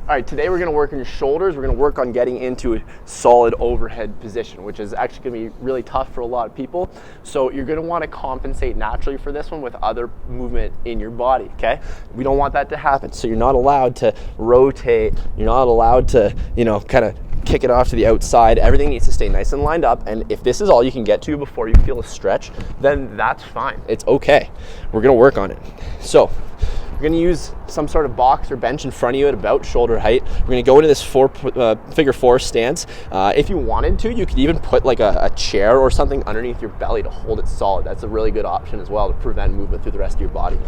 All right, today we're gonna work on your shoulders. We're gonna work on getting into a solid overhead position, which is actually gonna be really tough for a lot of people. So you're gonna wanna compensate naturally for this one with other movement in your body, okay? We don't want that to happen. So you're not allowed to rotate. You're not allowed to, kind of kick it off to the outside. Everything needs to stay nice and lined up. And if this is all you can get to before you feel a stretch, then that's fine. It's okay. We're gonna work on it. So you're gonna use some sort of box or bench in front of you at about shoulder height. We're gonna go into this figure four stance. If you wanted to, you could even put like a chair or something underneath your belly to hold it solid. That's a really good option as well to prevent movement through the rest of your body.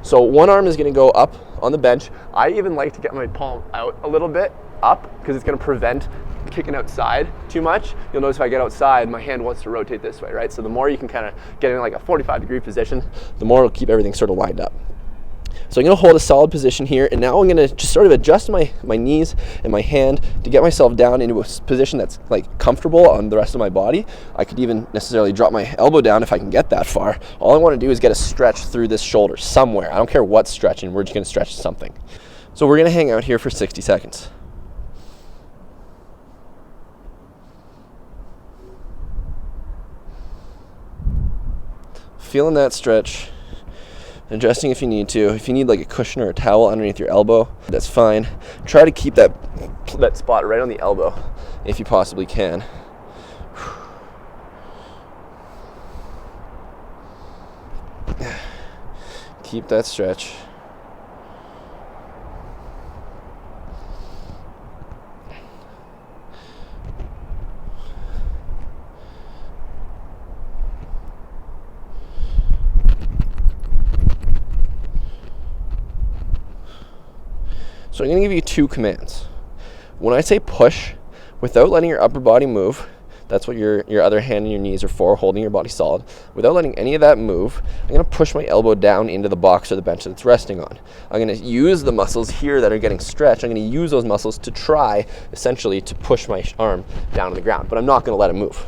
So one arm is gonna go up on the bench. I even like to get my palm out a little bit up because it's gonna prevent kicking outside too much. You'll notice if I get outside, my hand wants to rotate this way, right? So the more you can kind of get in like a 45-degree position, the more it'll keep everything sort of lined up. So I'm gonna hold a solid position here, and now I'm gonna just sort of adjust my knees and my hand to get myself down into a position that's like comfortable on the rest of my body. I could even necessarily drop my elbow down if I can get that far. All I wanna do is get a stretch through this shoulder somewhere. I don't care what's stretching, we're just gonna stretch something. So we're gonna hang out here for 60 seconds. Feeling that stretch. Adjusting if you need to. If you need like a cushion or a towel underneath your elbow, that's fine. Try to keep that spot right on the elbow if you possibly can. Keep that stretch. So I'm gonna give you two commands. When I say push, without letting your upper body move, that's what your other hand and your knees are for, holding your body solid. Without letting any of that move, I'm gonna push my elbow down into the box or the bench that it's resting on. I'm gonna use the muscles here that are getting stretched. I'm gonna use those muscles to try, essentially, to push my arm down to the ground, but I'm not gonna let it move,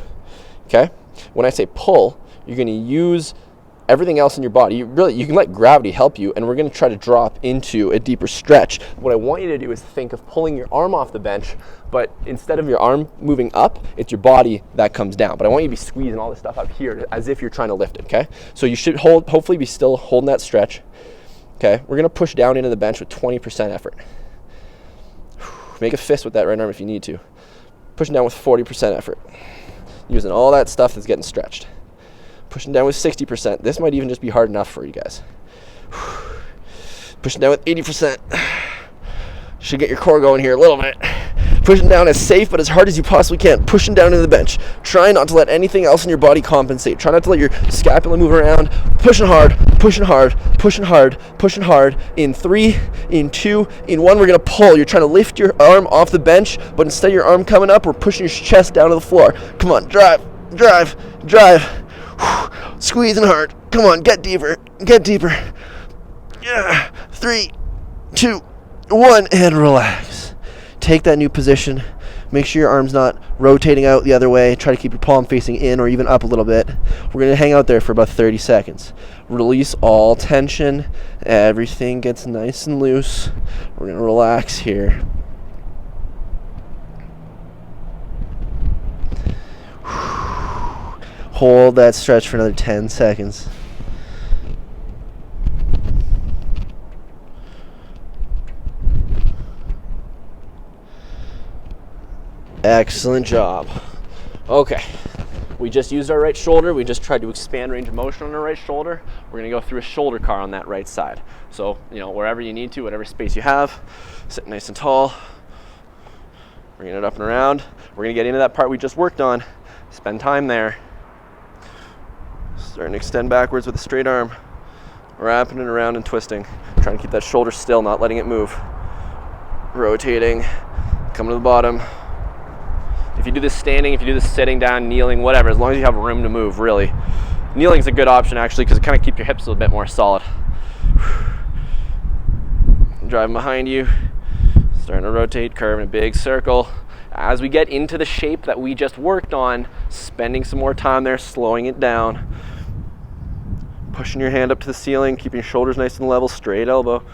okay? When I say pull, you're gonna use everything else in your body. You can let gravity help you, and we're going to try to drop into a deeper stretch. What I want you to do is think of pulling your arm off the bench, but instead of your arm moving up, it's your body that comes down. But I want you to be squeezing all this stuff up here as if you're trying to lift it, okay? So you should hopefully be still holding that stretch, okay? We're going to push down into the bench with 20% effort. Make a fist with that right arm if you need to. Pushing down with 40% effort. Using all that stuff that's getting stretched. Pushing down with 60%. This might even just be hard enough for you guys. Pushing down with 80%. Should get your core going here a little bit. Pushing down as safe but as hard as you possibly can. Pushing down into the bench. Try not to let anything else in your body compensate. Try not to let your scapula move around. Pushing hard, pushing hard, pushing hard, pushing hard. In 3, in 2, in 1, we're gonna pull. You're trying to lift your arm off the bench, but instead of your arm coming up, we're pushing your chest down to the floor. Come on, drive, drive, drive. Squeezing hard. Come on, get deeper. Get deeper. Yeah. 3, 2, 1, and relax. Take that new position. Make sure your arm's not rotating out the other way. Try to keep your palm facing in or even up a little bit. We're going to hang out there for about 30 seconds. Release all tension. Everything gets nice and loose. We're going to relax here. Hold that stretch for another 10 seconds. Excellent job. Okay, we just used our right shoulder. We just tried to expand range of motion on our right shoulder. We're gonna go through a shoulder car on that right side. So, wherever you need to, whatever space you have, sit nice and tall. Bringing it up and around. We're gonna get into that part we just worked on. Spend time there. Starting to extend backwards with a straight arm, wrapping it around and twisting. Trying to keep that shoulder still, not letting it move. Rotating, coming to the bottom. If you do this standing, if you do this sitting down, kneeling, whatever, as long as you have room to move, really. Kneeling is a good option actually because it kind of keeps your hips a little bit more solid. Driving behind you, starting to rotate, curving a big circle. As we get into the shape that we just worked on, spending some more time there, slowing it down. Pushing your hand up to the ceiling, keeping your shoulders nice and level, straight elbow.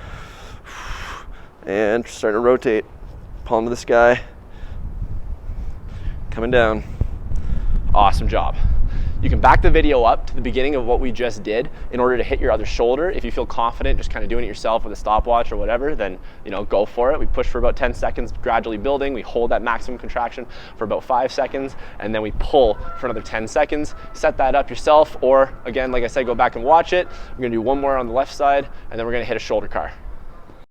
And starting to rotate. palm to the sky, coming down. Awesome job. You can back the video up to the beginning of what we just did in order to hit your other shoulder. If you feel confident just kind of doing it yourself with a stopwatch or whatever, then go for it. We push for about 10 seconds, gradually building. We hold that maximum contraction for about 5 seconds, and then we pull for another 10 seconds. Set that up yourself, or again, like I said, go back and watch it. We're gonna do one more on the left side, and then we're gonna hit a shoulder car.